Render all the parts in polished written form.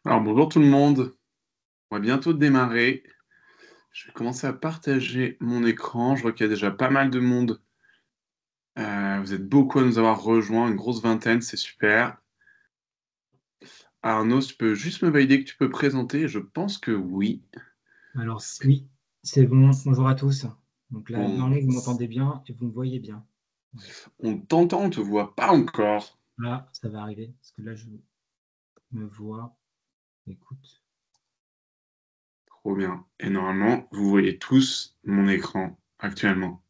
Alors bonjour tout le monde, on va bientôt démarrer. Je vais commencer à partager mon écran. Je vois qu'il y a déjà pas mal de monde. Vous êtes beaucoup à nous avoir rejoints, une grosse vingtaine, c'est super. Arnaud, tu peux juste me valider que tu peux présenter? Je pense que oui. Alors, oui, c'est bon. Bonjour à tous. Donc là, On, normalement, vous m'entendez bien et vous me voyez bien. Voilà. on t'entend, on te voit pas encore. Là, ça va arriver parce que là, je me vois. Écoute. Trop bien. Et normalement, vous voyez tous mon écran actuellement.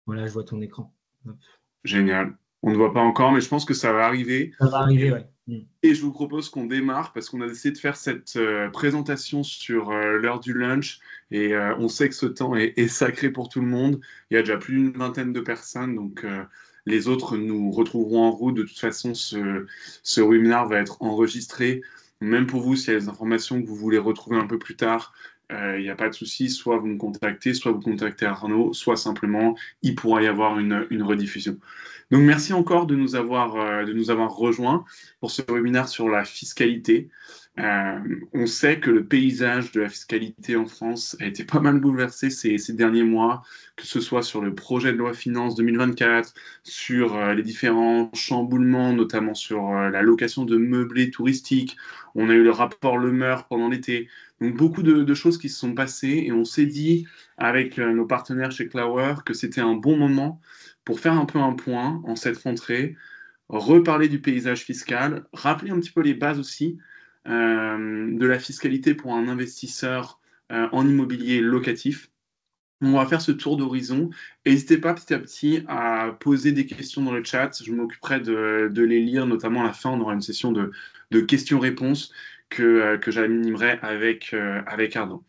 Voilà, je vois ton écran. Hop. Génial. On ne voit pas encore, mais je pense que ça va arriver. Ça va arriver, ouais. Et je vous propose qu'on démarre parce qu'on a décidé de faire cette présentation sur l'heure du lunch et on sait que ce temps est sacré pour tout le monde. Il y a déjà plus d'une vingtaine de personnes, donc les autres nous retrouveront en route. De toute façon, ce webinaire va être enregistré. Même pour vous, s'il y a des informations que vous voulez retrouver un peu plus tard, il n'y a pas de souci. Soit vous me contactez, soit vous contactez Arnaud, soit simplement il pourra y avoir une rediffusion. Donc merci encore de nous avoir rejoints pour ce webinaire sur la fiscalité. Euh, on sait que le paysage de la fiscalité en France a été pas mal bouleversé ces derniers mois, que ce soit sur le projet de loi finance 2024, sur les différents chamboulements, notamment sur la location de meublés touristiques. On a eu le rapport Le Meur pendant l'été. Donc beaucoup de choses qui se sont passées et on s'est dit avec nos partenaires chez Clower que c'était un bon moment pour faire un peu un point en cette rentrée, reparler du paysage fiscal, rappeler un petit peu les bases aussi de la fiscalité pour un investisseur en immobilier locatif. On va faire ce tour d'horizon. N'hésitez pas petit à petit à poser des questions dans le chat. Je m'occuperai de les lire, notamment à la fin. On aura une session de questions-réponses que j'animerai avec Arnaud.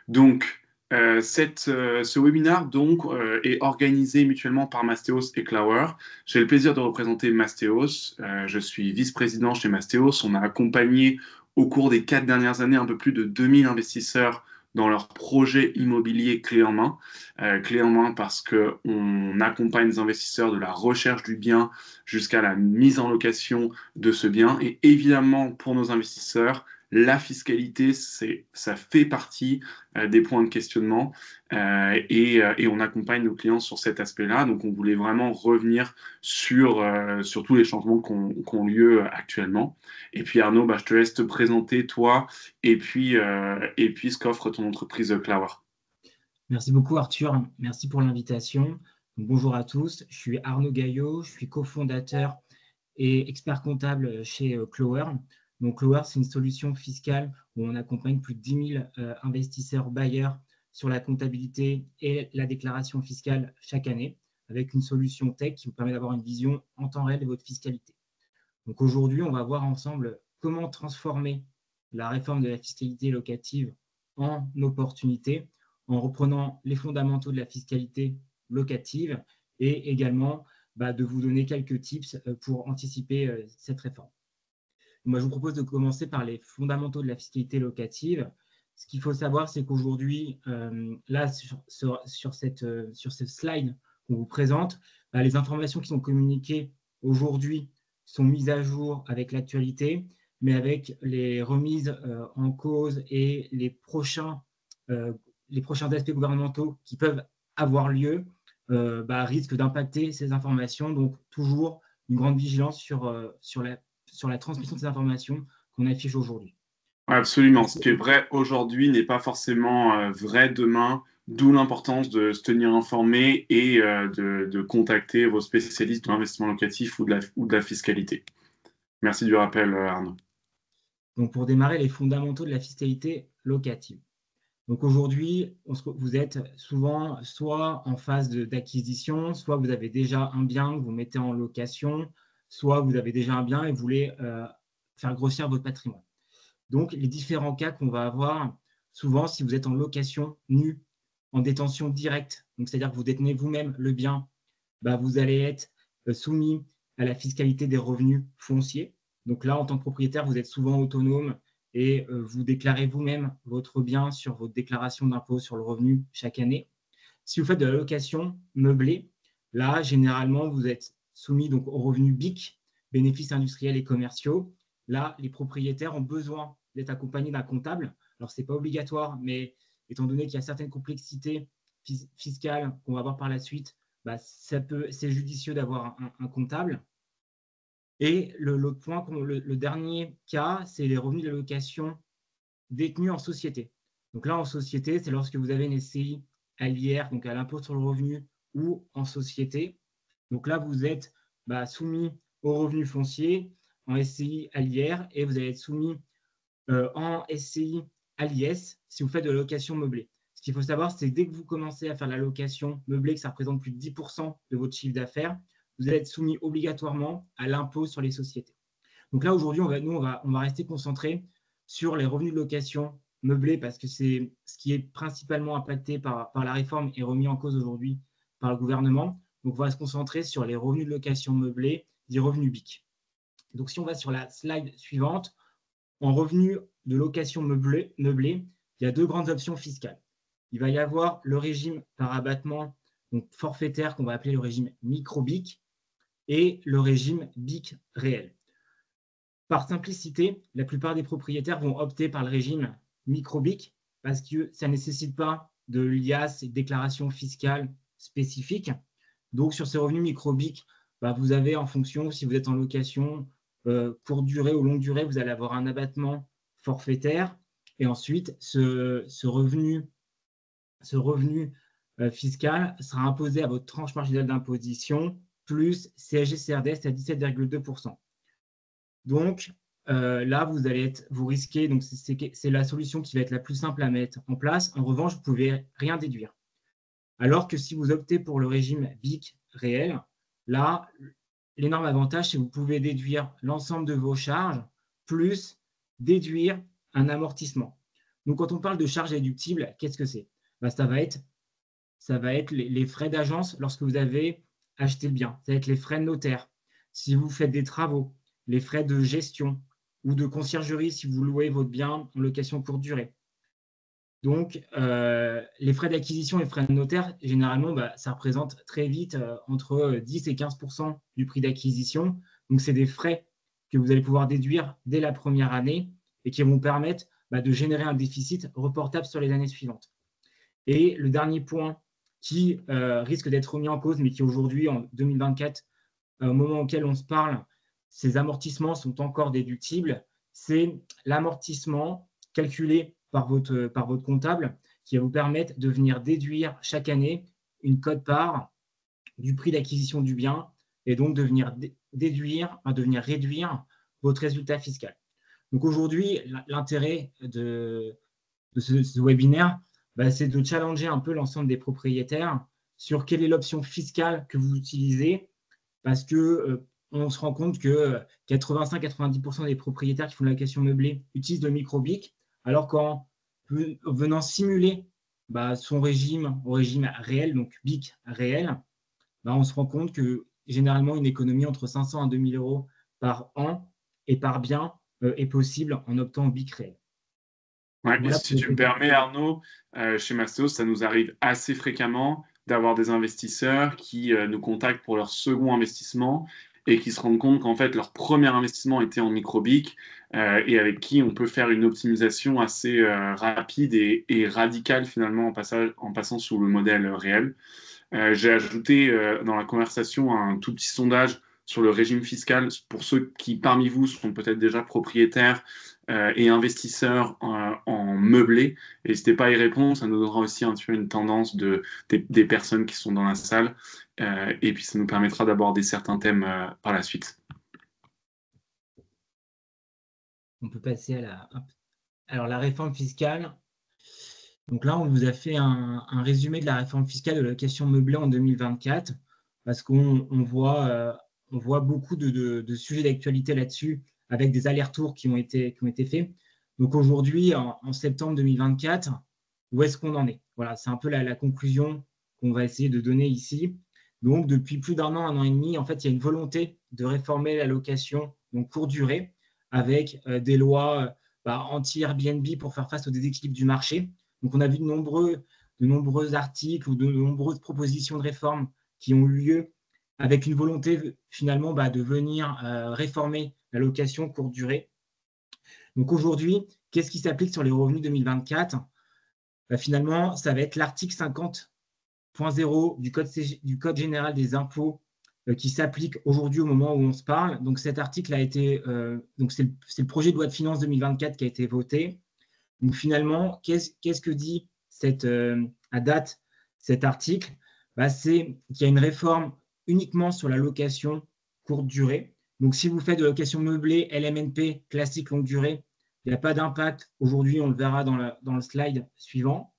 Donc, ce webinaire est organisé mutuellement par Mastéos et Clower. J'ai le plaisir de représenter Mastéos. Je suis vice-président chez Mastéos. On a accompagné au cours des 4 dernières années un peu plus de 2000 investisseurs dans leurs projets immobiliers clés en main. Clés en main parce qu'on accompagne les investisseurs de la recherche du bien jusqu'à la mise en location de ce bien. Et évidemment, pour nos investisseurs, la fiscalité, ça fait partie des points de questionnement et on accompagne nos clients sur cet aspect-là. Donc, on voulait vraiment revenir sur tous les changements qui ont lieu actuellement. Et puis, Arnaud, bah, je te laisse te présenter, toi, et puis ce qu'offre ton entreprise Clower. Merci beaucoup, Arthur. Merci pour l'invitation. Donc, bonjour à tous. Je suis Arnaud Gaillot. Je suis cofondateur et expert comptable chez Clower. Donc, Clower, c'est une solution fiscale où on accompagne plus de 10 000 investisseurs bailleurs sur la comptabilité et la déclaration fiscale chaque année, avec une solution tech qui vous permet d'avoir une vision en temps réel de votre fiscalité. Donc, aujourd'hui, on va voir ensemble comment transformer la réforme de la fiscalité locative en opportunité en reprenant les fondamentaux de la fiscalité locative et également de vous donner quelques tips pour anticiper cette réforme. Moi, je vous propose de commencer par les fondamentaux de la fiscalité locative. Ce qu'il faut savoir, c'est qu'aujourd'hui, là, sur ce slide qu'on vous présente, les informations qui sont communiquées aujourd'hui sont mises à jour avec l'actualité, mais avec les remises en cause et euh, les prochains aspects gouvernementaux qui peuvent avoir lieu risquent d'impacter ces informations. Donc, toujours une grande vigilance sur la transmission de ces informations qu'on affiche aujourd'hui. Absolument. Ce qui est vrai aujourd'hui n'est pas forcément vrai demain, d'où l'importance de se tenir informé et de contacter vos spécialistes de l'investissement locatif ou de la fiscalité. Merci du rappel, Arnaud. Donc, pour démarrer, les fondamentaux de la fiscalité locative. Donc aujourd'hui, vous êtes souvent soit en phase d'acquisition, soit vous avez déjà un bien que vous mettez en location, soit vous avez déjà un bien et vous voulez faire grossir votre patrimoine. Donc, les différents cas qu'on va avoir, souvent, si vous êtes en location nue, en détention directe, donc c'est-à-dire que vous détenez vous-même le bien, vous allez être soumis à la fiscalité des revenus fonciers. Donc là, en tant que propriétaire, vous êtes souvent autonome et vous déclarez vous-même votre bien sur votre déclaration d'impôt sur le revenu chaque année. Si vous faites de la location meublée, là, généralement, vous êtes soumis donc aux revenus BIC, bénéfices industriels et commerciaux. Là, les propriétaires ont besoin d'être accompagné d'un comptable. Alors, ce n'est pas obligatoire, mais étant donné qu'il y a certaines complexités fiscales qu'on va voir par la suite, bah, c'est judicieux d'avoir un comptable. Et l'autre point, le dernier cas, c'est les revenus de location détenus en société. Donc là, en société, c'est lorsque vous avez une SCI à l'IR, donc à l'impôt sur le revenu, ou en société. Donc là, vous êtes soumis aux revenus fonciers en SCI à l'IR et vous allez être soumis en SCI à l'IS si vous faites de la location meublée. Ce qu'il faut savoir, c'est que dès que vous commencez à faire la location meublée, que ça représente plus de 10% de votre chiffre d'affaires, vous allez être soumis obligatoirement à l'impôt sur les sociétés. Donc là, aujourd'hui, on va rester concentré sur les revenus de location meublés parce que c'est ce qui est principalement impacté par la réforme et remis en cause aujourd'hui par le gouvernement. Donc, on va se concentrer sur les revenus de location meublés, des revenus BIC. Donc, si on va sur la slide suivante, en revenus de location meublés, il y a deux grandes options fiscales. Il va y avoir le régime par abattement, donc forfaitaire, qu'on va appeler le régime micro-BIC, et le régime BIC réel. Par simplicité, la plupart des propriétaires vont opter par le régime micro-BIC parce que ça ne nécessite pas de l'IAS et de déclaration fiscale spécifique. Donc, sur ces revenus micro-BIC, vous avez en fonction, si vous êtes en location courte durée ou longue durée, vous allez avoir un abattement forfaitaire. Et ensuite, ce revenu fiscal sera imposé à votre tranche marginale d'imposition plus CSG-CRDS à 17,2%. Donc, là, vous risquez, donc c'est la solution qui va être la plus simple à mettre en place. En revanche, vous ne pouvez rien déduire. Alors que si vous optez pour le régime BIC réel, là, l'énorme avantage, c'est que vous pouvez déduire l'ensemble de vos charges plus déduire un amortissement. Donc, quand on parle de charges déductibles, qu'est-ce que c'est? Ça va être les frais d'agence lorsque vous avez acheté le bien. Ça va être les frais de notaire. Si vous faites des travaux, les frais de gestion ou de conciergerie si vous louez votre bien en location courte durée. Donc, les frais d'acquisition et frais de notaire, généralement, ça représente très vite entre 10 et 15% du prix d'acquisition. Donc, c'est des frais que vous allez pouvoir déduire dès la première année et qui vont permettre de générer un déficit reportable sur les années suivantes. Et le dernier point qui risque d'être remis en cause, mais qui aujourd'hui, en 2024, au moment auquel on se parle, ces amortissements sont encore déductibles, c'est l'amortissement calculé par votre comptable qui va vous permettre de venir déduire chaque année une quote-part du prix d'acquisition du bien et donc de venir réduire votre résultat fiscal. Donc aujourd'hui, l'intérêt de ce webinaire, c'est de challenger un peu l'ensemble des propriétaires sur quelle est l'option fiscale que vous utilisez parce que on se rend compte que 85-90% des propriétaires qui font de la location meublée utilisent le micro-BIC, alors qu'en venant simuler son régime au régime réel, donc BIC réel, on se rend compte que généralement une économie entre 500 à 2000 euros par an et par bien est possible en optant au BIC réel. Ouais, voilà, et si tu me permets, Arnaud, chez Mastéos, ça nous arrive assez fréquemment d'avoir des investisseurs qui nous contactent pour leur second investissement et qui se rendent compte qu'en fait, leur premier investissement était en micro-BIC et avec qui on peut faire une optimisation assez rapide et radicale finalement en passant sous le modèle réel. J'ai ajouté dans la conversation un tout petit sondage sur le régime fiscal pour ceux qui, parmi vous, sont peut-être déjà propriétaires et investisseurs en meublé. N'hésitez pas à y répondre, ça nous donnera aussi un petit peu une tendance des personnes qui sont dans la salle et puis ça nous permettra d'aborder certains thèmes par la suite. On peut passer à la réforme fiscale. Donc là, on vous a fait un résumé de la réforme fiscale de la location meublée en 2024 parce qu'on voit beaucoup de sujets d'actualité là-dessus avec des allers-retours qui ont été faits. Donc aujourd'hui, en septembre 2024, où est-ce qu'on en est? Voilà, c'est un peu la conclusion qu'on va essayer de donner ici. Donc depuis plus d'un an et demi, en fait, il y a une volonté de réformer la location donc courte durée avec des lois anti-Airbnb pour faire face au déséquilibre du marché. Donc on a vu de nombreux articles ou de nombreuses propositions de réforme qui ont eu lieu avec une volonté finalement de venir réformer la location courte durée. Donc aujourd'hui, qu'est-ce qui s'applique sur les revenus 2024? Finalement, ça va être l'article 50.0 du Code général des impôts qui s'applique aujourd'hui au moment où on se parle. Donc cet article a été, donc c'est le projet de loi de finances 2024 qui a été voté. Donc finalement, qu'est-ce que dit à date cet article? C'est qu'il y a une réforme uniquement sur la location courte durée. Donc si vous faites de la location meublée, LMNP, classique longue durée, il n'y a pas d'impact. Aujourd'hui, on le verra dans le slide suivant.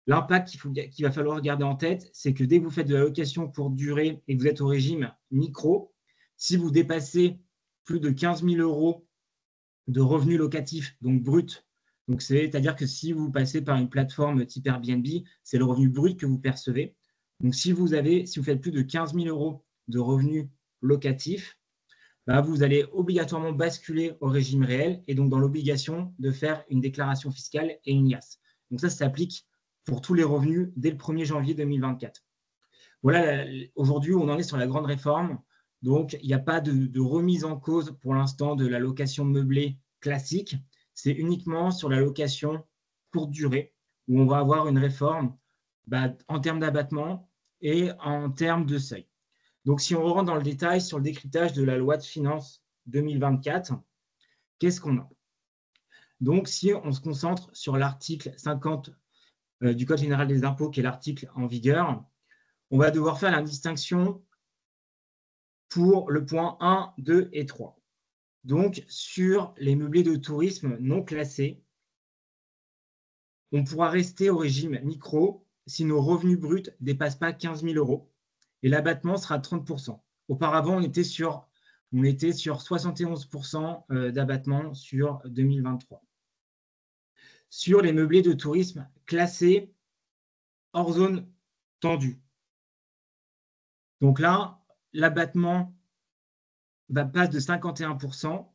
L'impact qu'il va falloir garder en tête, c'est que dès que vous faites de la location courte durée et que vous êtes au régime micro, si vous dépassez plus de 15 000 euros de revenus locatifs, donc brut, donc c'est-à-dire que si vous passez par une plateforme type Airbnb, c'est le revenu brut que vous percevez. Donc si vous faites plus de 15 000 euros de revenus locatifs, vous allez obligatoirement basculer au régime réel et donc dans l'obligation de faire une déclaration fiscale et une IAS. Donc ça s'applique pour tous les revenus dès le 1er janvier 2024. Voilà, aujourd'hui, on en est sur la grande réforme. Donc, il n'y a pas de remise en cause pour l'instant de la location meublée classique. C'est uniquement sur la location courte durée où on va avoir une réforme en termes d'abattement et en termes de seuil. Donc, si on rentre dans le détail sur le décryptage de la loi de finances 2024, qu'est-ce qu'on a? Donc, si on se concentre sur l'article 50 du Code général des impôts, qui est l'article en vigueur, on va devoir faire la distinction pour le point 1, 2 et 3. Donc, sur les meublés de tourisme non classés, on pourra rester au régime micro si nos revenus bruts ne dépassent pas 15 000 euros et l'abattement sera 30%. Auparavant, on était sur 71% d'abattement sur 2023. Sur les meublés de tourisme classés hors zone tendue. Donc là, l'abattement passe de 51%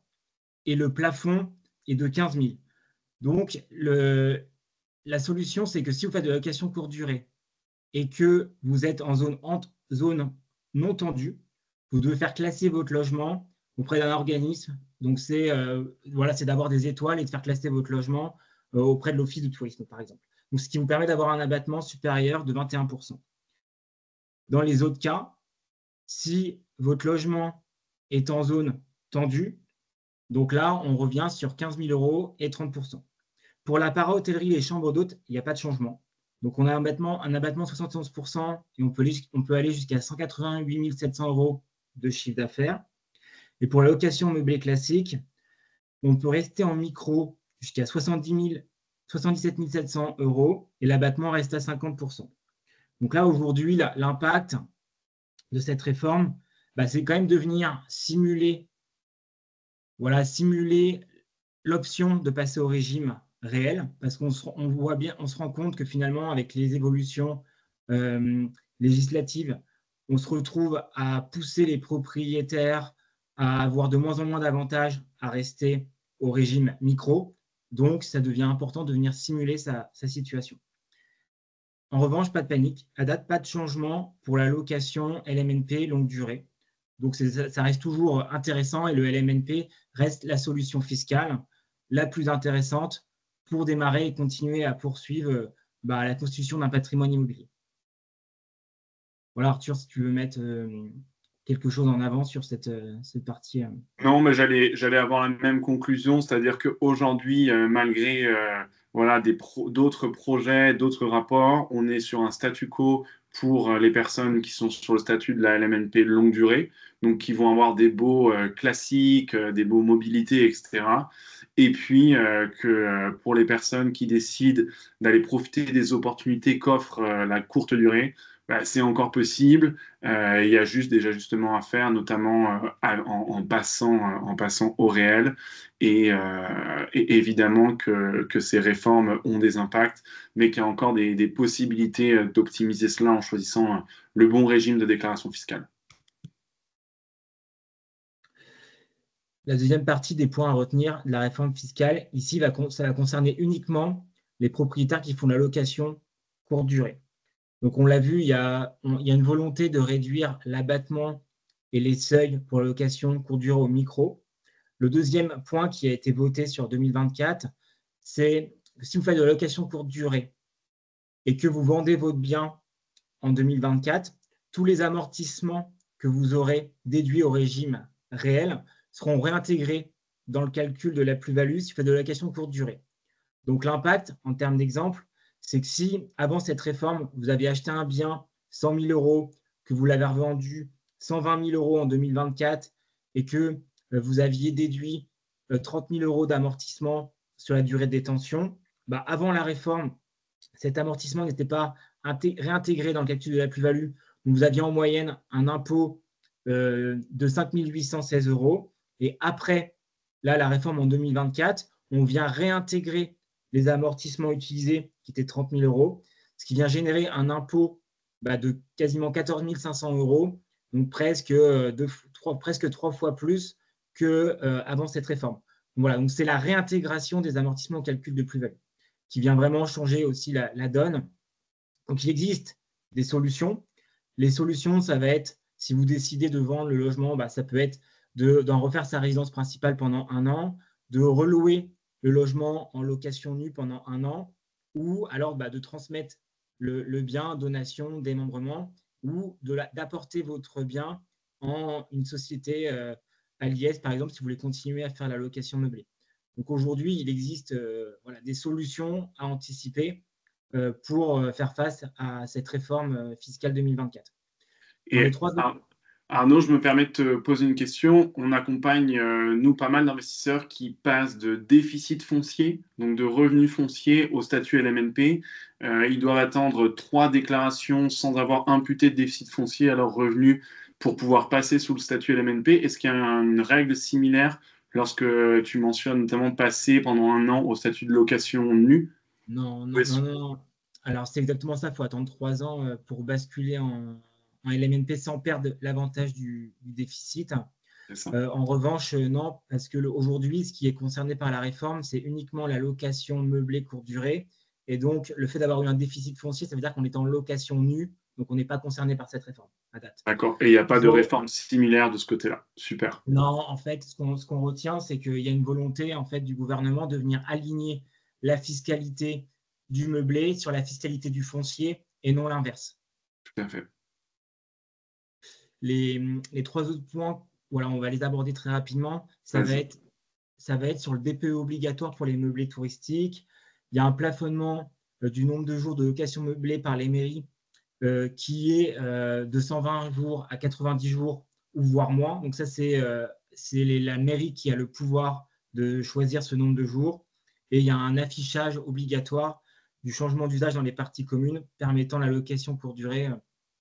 et le plafond est de 15 000. Donc, la solution, c'est que si vous faites de la location courte durée et que vous êtes en zone non tendue, vous devez faire classer votre logement auprès d'un organisme. Donc, c'est d'avoir des étoiles et de faire classer votre logement auprès de l'Office du tourisme, par exemple. Donc, ce qui vous permet d'avoir un abattement supérieur de 21%. Dans les autres cas, si votre logement est en zone tendue, donc là, on revient sur 15 000 euros et 30%. Pour la para-hôtellerie et les chambres d'hôtes, il n'y a pas de changement. Donc, on a un abattement de 71% et on peut aller jusqu'à 188 700 euros de chiffre d'affaires. Et pour la location meublée classique, on peut rester en micro jusqu'à 77 700 euros et l'abattement reste à 50%. Donc là, aujourd'hui, l'impact de cette réforme, c'est quand même de venir simuler l'option de passer au régime réel, parce qu'on se rend compte que finalement, avec les évolutions législatives, on se retrouve à pousser les propriétaires à avoir de moins en moins d'avantages à rester au régime micro. Donc, ça devient important de venir simuler sa situation. En revanche, pas de panique. À date, pas de changement pour la location LMNP longue durée. Donc, ça reste toujours intéressant et le LMNP reste la solution fiscale la plus intéressante pour démarrer et continuer à poursuivre la constitution d'un patrimoine immobilier. Voilà, Arthur, si tu veux mettre quelque chose en avant sur cette partie. Non, mais j'allais avoir la même conclusion, c'est-à-dire qu'aujourd'hui, malgré d'autres projets, d'autres rapports, on est sur un statu quo pour les personnes qui sont sur le statut de la LMNP longue durée, donc qui vont avoir des baux classiques, des baux mobilité, etc. Et puis que pour les personnes qui décident d'aller profiter des opportunités qu'offre la courte durée, c'est encore possible. Il y a juste des ajustements à faire, notamment en passant au réel. Et évidemment que ces réformes ont des impacts, mais qu'il y a encore des possibilités d'optimiser cela en choisissant le bon régime de déclaration fiscale. La deuxième partie des points à retenir de la réforme fiscale, ici, ça va concerner uniquement les propriétaires qui font de la location courte durée. Donc, on l'a vu, il y a une volonté de réduire l'abattement et les seuils pour la location courte durée au micro. Le deuxième point qui a été voté sur 2024, c'est que si vous faites de la location courte durée et que vous vendez votre bien en 2024, tous les amortissements que vous aurez déduits au régime réel seront réintégrés dans le calcul de la plus-value si vous faites de la location courte durée. Donc l'impact, en termes d'exemple, c'est que si, avant cette réforme, vous aviez acheté un bien 100 000 euros, que vous l'avez revendu 120 000 euros en 2024 et que vous aviez déduit 30 000 euros d'amortissement sur la durée de détention, avant la réforme, cet amortissement n'était pas réintégré dans le calcul de la plus-value. Vous aviez en moyenne un impôt de 5 816 euros. Et après la réforme en 2024, on vient réintégrer les amortissements utilisés, qui étaient 30 000 euros, ce qui vient générer un impôt de quasiment 14 500 euros, donc presque 3 fois plus qu'avant cette réforme. Donc voilà, donc c'est la réintégration des amortissements au calcul de plus-value qui vient vraiment changer aussi la donne. Donc, il existe des solutions. Les solutions, ça va être, si vous décidez de vendre le logement, ça peut être d'en refaire sa résidence principale pendant 1 an, de relouer le logement en location nue pendant 1 an, ou alors de transmettre le bien, donation, démembrement, ou d'apporter votre bien en une société à l'IS, par exemple, si vous voulez continuer à faire la location meublée. Donc aujourd'hui, il existe des solutions à anticiper pour faire face à cette réforme fiscale 2024. Et Arnaud, je me permets de te poser une question. On accompagne, nous, pas mal d'investisseurs qui passent de déficit foncier, donc de revenus fonciers, au statut LMNP. Ils doivent attendre 3 déclarations sans avoir imputé de déficit foncier à leurs revenus pour pouvoir passer sous le statut LMNP. Est-ce qu'il y a une règle similaire lorsque tu mentionnes notamment passer pendant 1 an au statut de location nue? Non. Alors, c'est exactement ça. Il faut attendre 3 ans pour basculer en LMNP sans perdre l'avantage du déficit. En revanche, non, parce qu'aujourd'hui, ce qui est concerné par la réforme, c'est uniquement la location meublée courte durée. Et donc, le fait d'avoir eu un déficit foncier, ça veut dire qu'on est en location nue, donc on n'est pas concerné par cette réforme à date. D'accord. Et il n'y a pas de réforme similaire de ce côté-là. Super. Non, en fait, ce qu'on retient, c'est qu'il y a une volonté en fait, du gouvernement de venir aligner la fiscalité du meublé sur la fiscalité du foncier et non l'inverse. Tout à fait. Les 3 autres points, voilà, on va les aborder très rapidement. Ça va être sur le DPE obligatoire pour les meublés touristiques. Il y a un plafonnement du nombre de jours de location meublée par les mairies qui est de 120 jours à 90 jours ou voire moins. Donc ça, c'est la mairie qui a le pouvoir de choisir ce nombre de jours. Et il y a un affichage obligatoire du changement d'usage dans les parties communes permettant la location courte durée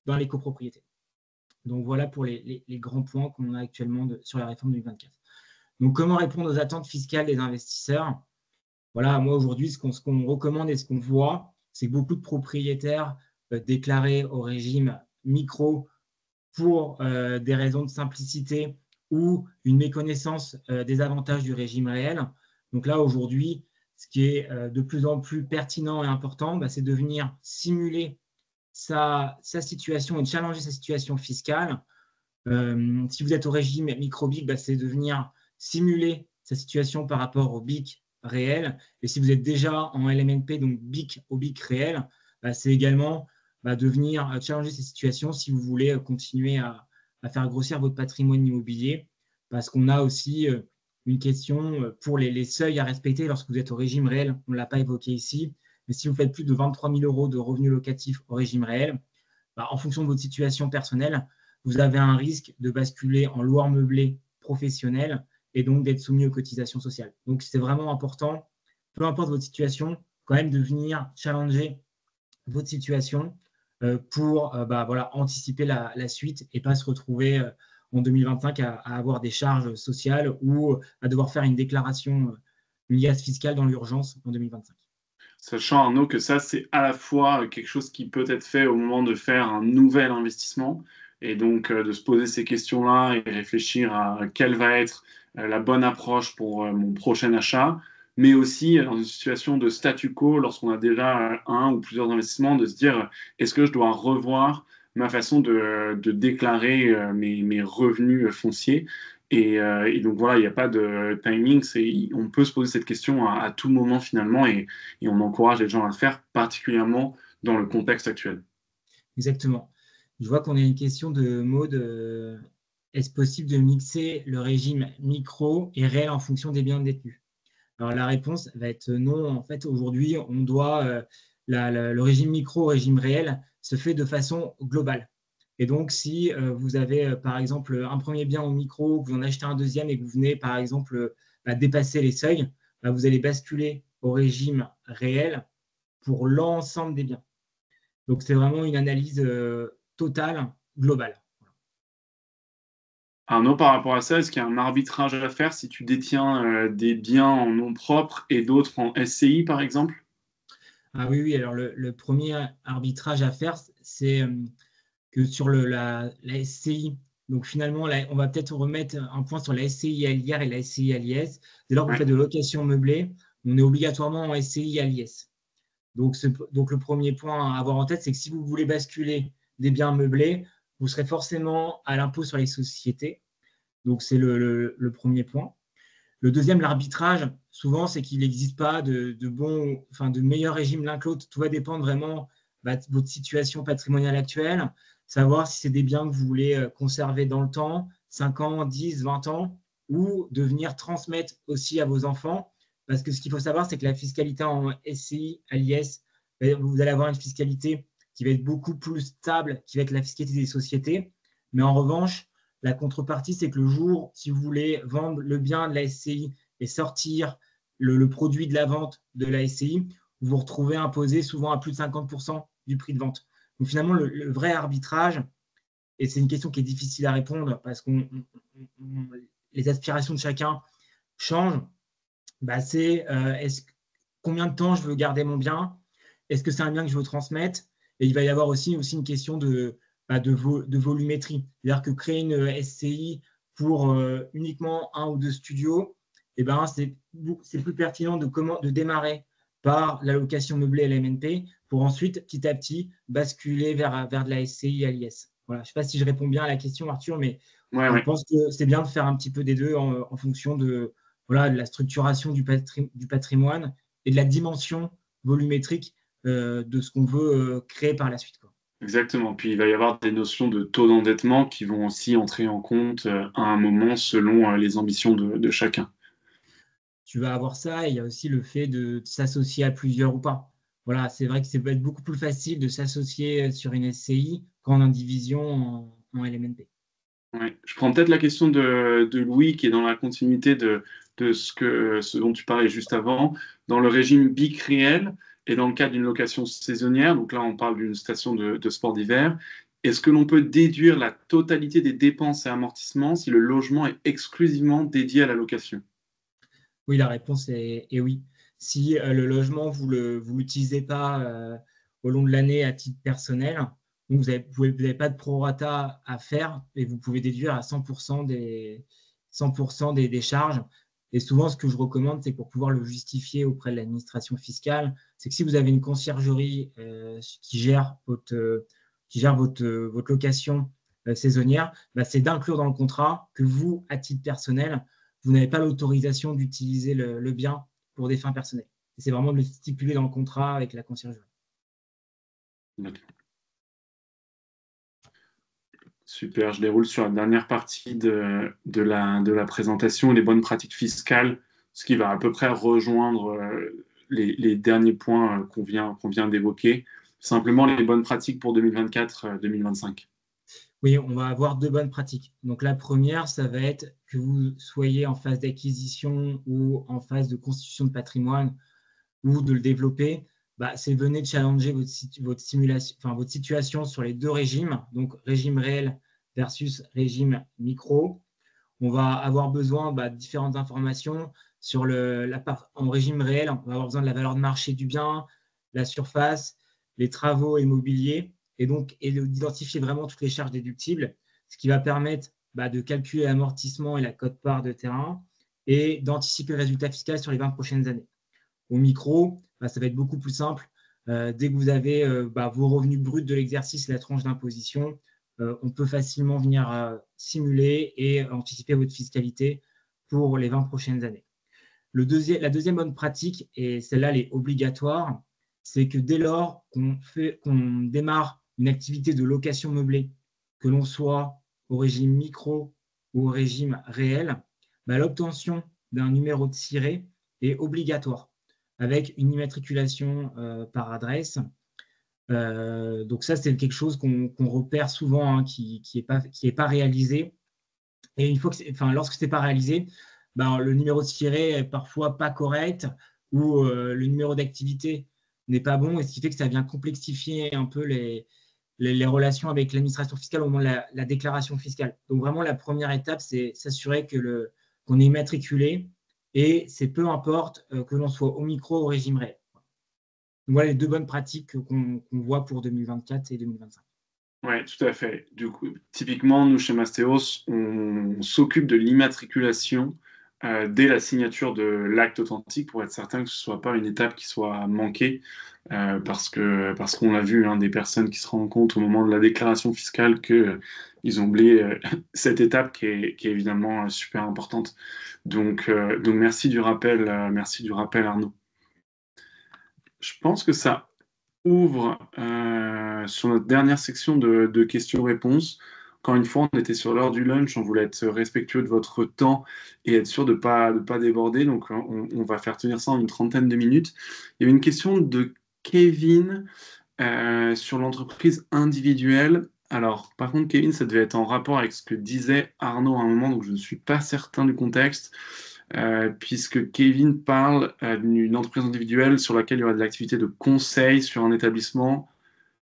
dans les copropriétés. Donc voilà pour les grands points qu'on a actuellement sur la réforme 2024. Donc comment répondre aux attentes fiscales des investisseurs? Voilà, moi aujourd'hui, ce qu'on recommande et ce qu'on voit, c'est que beaucoup de propriétaires déclarés au régime micro pour des raisons de simplicité ou une méconnaissance des avantages du régime réel. Donc là, aujourd'hui, ce qui est de plus en plus pertinent et important, c'est de venir simuler sa situation et de challenger sa situation fiscale. Si vous êtes au régime micro-BIC, c'est de venir simuler sa situation par rapport au BIC réel. Et si vous êtes déjà en LMNP, donc BIC au BIC réel, c'est également de venir challenger ces situations si vous voulez continuer à faire grossir votre patrimoine immobilier, parce qu'on a aussi une question pour les seuils à respecter lorsque vous êtes au régime réel. On ne l'a pas évoqué ici, mais si vous faites plus de 23 000 euros de revenus locatifs au régime réel, en fonction de votre situation personnelle, vous avez un risque de basculer en loueur meublé professionnel et donc d'être soumis aux cotisations sociales. Donc, c'est vraiment important, peu importe votre situation, quand même de venir challenger votre situation pour anticiper la suite et pas se retrouver en 2025 à avoir des charges sociales ou à devoir faire une déclaration, une liasse fiscale dans l'urgence en 2025. Sachant, Arnaud, que ça, c'est à la fois quelque chose qui peut être fait au moment de faire un nouvel investissement et donc de se poser ces questions-là et réfléchir à quelle va être la bonne approche pour mon prochain achat, mais aussi dans une situation de statu quo, lorsqu'on a déjà un ou plusieurs investissements, de se dire est-ce que je dois revoir ma façon de déclarer mes revenus fonciers. Et donc voilà, il n'y a pas de timing, on peut se poser cette question à tout moment finalement, et on encourage les gens à le faire, particulièrement dans le contexte actuel. Exactement. Je vois qu'on a une question de Maud. Est-ce possible de mixer le régime micro et réel en fonction des biens détenus? Alors la réponse va être non. En fait, aujourd'hui, on doit le régime micro au régime réel se fait de façon globale. Et donc, si vous avez par exemple un premier bien au micro, que vous en achetez un deuxième et que vous venez par exemple dépasser les seuils, vous allez basculer au régime réel pour l'ensemble des biens. Donc, c'est vraiment une analyse totale, globale. Arnaud, par rapport à ça, est-ce qu'il y a un arbitrage à faire si tu détiens des biens en nom propre et d'autres en SCI, par exemple? Ah oui, oui. Alors, le premier arbitrage à faire, c'est que sur la SCI. Donc finalement, là, on va peut-être remettre un point sur la SCI à l'IR et la SCI à l'IS. Dès lors que vous Ouais. faites de location meublée, on est obligatoirement en SCI à l'IS. Donc le premier point à avoir en tête, c'est que si vous voulez basculer des biens meublés, vous serez forcément à l'impôt sur les sociétés. Donc c'est le premier point. Le deuxième, l'arbitrage, souvent, c'est qu'il n'existe pas de meilleur régime l'un que l'autre. Tout va dépendre vraiment de votre situation patrimoniale actuelle, savoir si c'est des biens que vous voulez conserver dans le temps, 5 ans, 10, 20 ans, ou de venir transmettre aussi à vos enfants. Parce que ce qu'il faut savoir, c'est que la fiscalité en SCI, à l'IS, vous allez avoir une fiscalité qui va être beaucoup plus stable, qui va être la fiscalité des sociétés. Mais en revanche, la contrepartie, c'est que le jour, si vous voulez vendre le bien de la SCI et sortir le produit de la vente de la SCI, vous vous retrouvez imposé souvent à plus de 50% du prix de vente. Donc finalement, le vrai arbitrage, et c'est une question qui est difficile à répondre parce que les aspirations de chacun changent, c'est combien de temps je veux garder mon bien? Est-ce que c'est un bien que je veux transmettre? Et il va y avoir aussi une question de volumétrie. C'est-à-dire que créer une SCI pour uniquement un ou deux studios, c'est plus pertinent de démarrer par la location meublée LMNP pour ensuite, petit à petit, basculer vers de la SCI à l'IS. Voilà, je ne sais pas si je réponds bien à la question, Arthur, mais Ouais, je ouais. pense que c'est bien de faire un petit peu des deux en fonction de la structuration du patrimoine et de la dimension volumétrique de ce qu'on veut créer par la suite, quoi. Exactement. Puis il va y avoir des notions de taux d'endettement qui vont aussi entrer en compte à un moment selon les ambitions de chacun. Tu vas avoir ça, et il y a aussi le fait de s'associer à plusieurs ou pas. Voilà, c'est vrai que ça peut être beaucoup plus facile de s'associer sur une SCI qu'en indivision en LMNP. Ouais. Je prends peut-être la question de Louis qui est dans la continuité de ce dont tu parlais juste avant. Dans le régime BIC réel et dans le cas d'une location saisonnière, donc là on parle d'une station de sport d'hiver, est-ce que l'on peut déduire la totalité des dépenses et amortissements si le logement est exclusivement dédié à la location? Oui, la réponse est oui. Si le logement, vous l'utilisez pas au long de l'année à titre personnel, donc vous n'avez pas de prorata à faire et vous pouvez déduire à 100% 100% des charges. Et souvent, ce que je recommande, c'est pour pouvoir le justifier auprès de l'administration fiscale, c'est que si vous avez une conciergerie qui gère votre location saisonnière, c'est d'inclure dans le contrat que vous, à titre personnel, vous n'avez pas l'autorisation d'utiliser le bien pour des fins personnelles. C'est vraiment de le stipuler dans le contrat avec la conciergerie. Super, je déroule sur la dernière partie de la présentation, les bonnes pratiques fiscales, ce qui va à peu près rejoindre les derniers points qu'on vient d'évoquer. Simplement les bonnes pratiques pour 2024-2025. Oui, on va avoir deux bonnes pratiques. Donc la première, ça va être que vous soyez en phase d'acquisition ou en phase de constitution de patrimoine ou de le développer, c'est venez de challenger votre situation sur les deux régimes, donc régime réel versus régime micro. On va avoir besoin de différentes informations sur en régime réel. On va avoir besoin de la valeur de marché du bien, la surface, les travaux immobiliers, et d'identifier vraiment toutes les charges déductibles, ce qui va permettre de calculer l'amortissement et la quote-part de terrain et d'anticiper le résultat fiscal sur les 20 prochaines années. Au micro, ça va être beaucoup plus simple. Dès que vous avez vos revenus bruts de l'exercice et la tranche d'imposition, on peut facilement venir simuler et anticiper votre fiscalité pour les 20 prochaines années. La deuxième bonne pratique, et celle-là, elle est obligatoire, c'est que dès lors qu'on démarre une activité de location meublée, que l'on soit au régime micro ou au régime réel, l'obtention d'un numéro de siret est obligatoire, avec une immatriculation par adresse. Donc ça, c'est quelque chose qu'on repère souvent, qui est pas réalisé. Et lorsque ce n'est pas réalisé, le numéro de siret est parfois pas correct ou le numéro d'activité n'est pas bon, et ce qui fait que ça vient complexifier un peu les relations avec l'administration fiscale au moment de la déclaration fiscale. Donc vraiment, la première étape, c'est s'assurer qu'on est immatriculé, et c'est peu importe que l'on soit au micro ou au régime réel. Donc voilà les deux bonnes pratiques qu'on voit pour 2024 et 2025. Oui, tout à fait. Du coup, typiquement, nous, chez Mastéos, on s'occupe de l'immatriculation dès la signature de l'acte authentique pour être certain que ce ne soit pas une étape qui soit manquée, parce qu'on a vu, des personnes qui se rendent compte au moment de la déclaration fiscale qu'ils ont oublié cette étape qui est évidemment super importante. Donc merci du rappel, Arnaud. Je pense que ça ouvre sur notre dernière section de questions-réponses. Encore une fois, on était sur l'heure du lunch, on voulait être respectueux de votre temps et être sûr de pas déborder, donc on va faire tenir ça en une trentaine de minutes. Il y avait une question de Kevin sur l'entreprise individuelle. Alors, par contre, Kevin, ça devait être en rapport avec ce que disait Arnaud à un moment, donc je ne suis pas certain du contexte. Puisque Kevin parle d'une entreprise individuelle sur laquelle il y aura de l'activité de conseil sur un établissement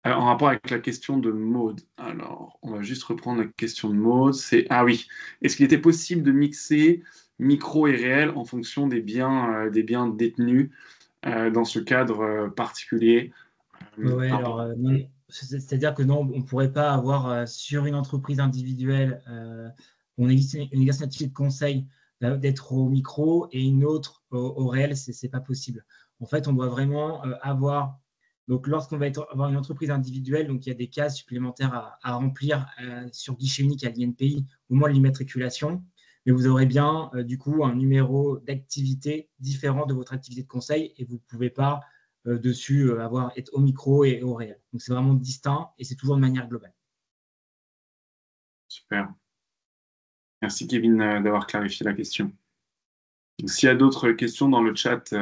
en rapport avec la question de Maud. Alors, on va juste reprendre la question de Maud. Ah oui, est-ce qu'il était possible de mixer micro et réel en fonction des biens détenus dans ce cadre particulier? Ouais, alors, non, c'est-à-dire que non, on ne pourrait pas avoir sur une entreprise individuelle, on existe une activité de conseil d'être au micro, et une autre au réel, ce n'est pas possible. En fait, on doit vraiment avoir, donc lorsqu'on va avoir une entreprise individuelle, donc il y a des cases supplémentaires à remplir sur guichet unique à l'INPI au moment de l'immatriculation, mais vous aurez bien du coup un numéro d'activité différent de votre activité de conseil, et vous ne pouvez pas dessus être au micro et au réel. Donc c'est vraiment distinct, et c'est toujours de manière globale. Super. Merci Kevin d'avoir clarifié la question. S'il y a d'autres questions dans le chat,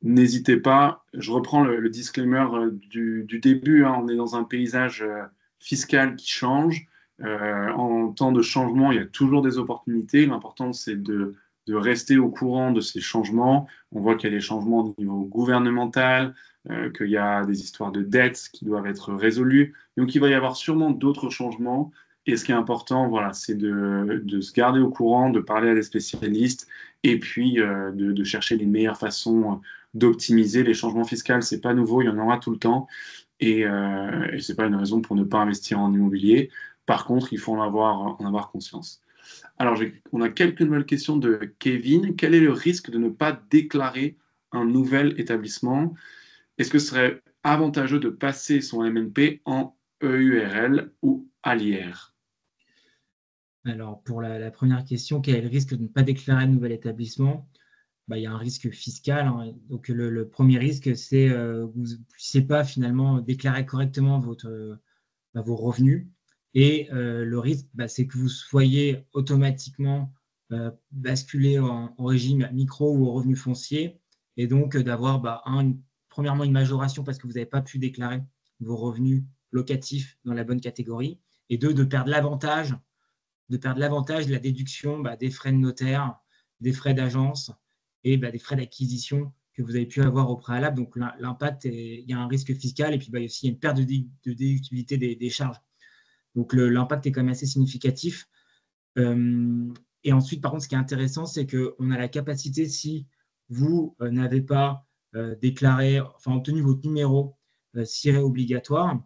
n'hésitez pas. Je reprends le disclaimer du début. On est dans un paysage fiscal qui change. En temps de changement, il y a toujours des opportunités. L'important, c'est de rester au courant de ces changements. On voit qu'il y a des changements au niveau gouvernemental, qu'il y a des histoires de dettes qui doivent être résolues. Donc, il va y avoir sûrement d'autres changements. Et ce qui est important, voilà, c'est de se garder au courant, de parler à des spécialistes, et puis de chercher les meilleures façons d'optimiser. Les changements fiscaux, c'est pas nouveau, il y en aura tout le temps, et c'est pas une raison pour ne pas investir en immobilier. Par contre, il faut en avoir conscience. Alors, on a quelques nouvelles questions de Kevin. Quel est le risque de ne pas déclarer un nouvel établissement? Est-ce que ce serait avantageux de passer son MNP en EURL ou à l'IR? Alors, pour la première question, quel est le risque de ne pas déclarer un nouvel établissement? Il y a un risque fiscal, hein. Donc, le premier risque, c'est que vous ne puissiez pas finalement déclarer correctement vos revenus. Et le risque, c'est que vous soyez automatiquement basculé en régime micro ou au revenu foncier, et donc d'avoir premièrement une majoration parce que vous n'avez pas pu déclarer vos revenus locatifs dans la bonne catégorie, et deux, de perdre l'avantage de la déduction des frais de notaire, des frais d'agence et des frais d'acquisition que vous avez pu avoir au préalable. Donc l'impact, il y a un risque fiscal, et puis aussi il y a une perte de déductibilité des charges. Donc l'impact est quand même assez significatif. Et ensuite, par contre, ce qui est intéressant, c'est qu'on a la capacité, si vous n'avez pas obtenu votre numéro siret obligatoire,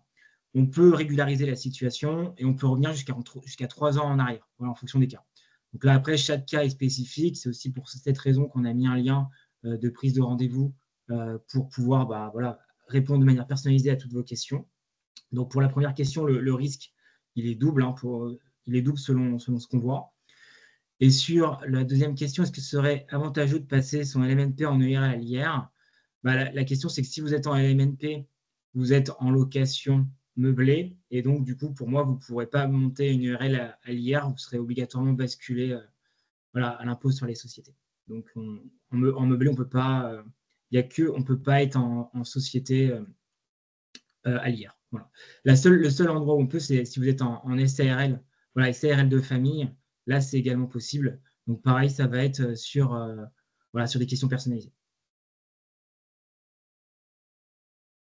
on peut régulariser la situation et on peut revenir jusqu'à 3 ans en arrière, en fonction des cas. Donc là, après, chaque cas est spécifique. C'est aussi pour cette raison qu'on a mis un lien de prise de rendez-vous pour pouvoir répondre de manière personnalisée à toutes vos questions. Donc pour la première question, le risque il est double, il est double selon ce qu'on voit. Et sur la deuxième question, est-ce que ce serait avantageux de passer son LMNP en EIRL à l'IR? La question, c'est que si vous êtes en LMNP, vous êtes en location meublée, et donc, du coup, pour moi, vous ne pourrez pas monter une URL à l'IR, vous serez obligatoirement basculé à l'impôt sur les sociétés. Donc, en meublé, on peut pas, on peut pas être en société à l'IR. Voilà. Le seul endroit où on peut, c'est si vous êtes en SARL, SARL de famille, là, c'est également possible. Donc, pareil, ça va être sur des questions personnalisées.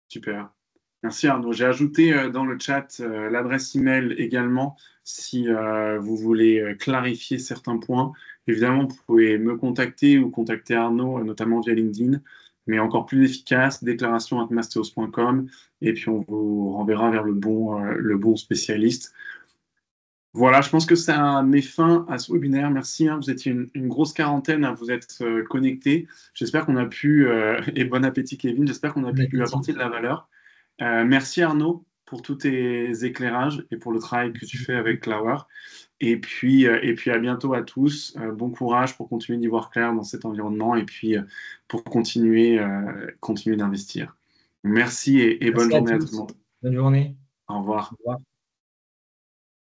Super. Merci Arnaud. J'ai ajouté dans le chat l'adresse email également si vous voulez clarifier certains points. Évidemment, vous pouvez me contacter ou contacter Arnaud, notamment via LinkedIn, mais encore plus efficace, déclaration@mastéos.com, et puis on vous renverra vers le bon spécialiste. Voilà, je pense que ça met fin à ce webinaire. Merci, hein, vous étiez une grosse quarantaine à vous être connectés. J'espère qu'on a pu, et bon appétit Kevin, j'espère qu'on a Bon pu appétit. apporter de la valeur. Merci Arnaud pour tous tes éclairages et pour le travail que tu fais avec Clower. Et puis à bientôt à tous. Bon courage pour continuer d'y voir clair dans cet environnement et puis pour continuer d'investir. Merci et bonne Merci à journée à tout le tous. monde. Bonne journée. Au revoir. Au revoir.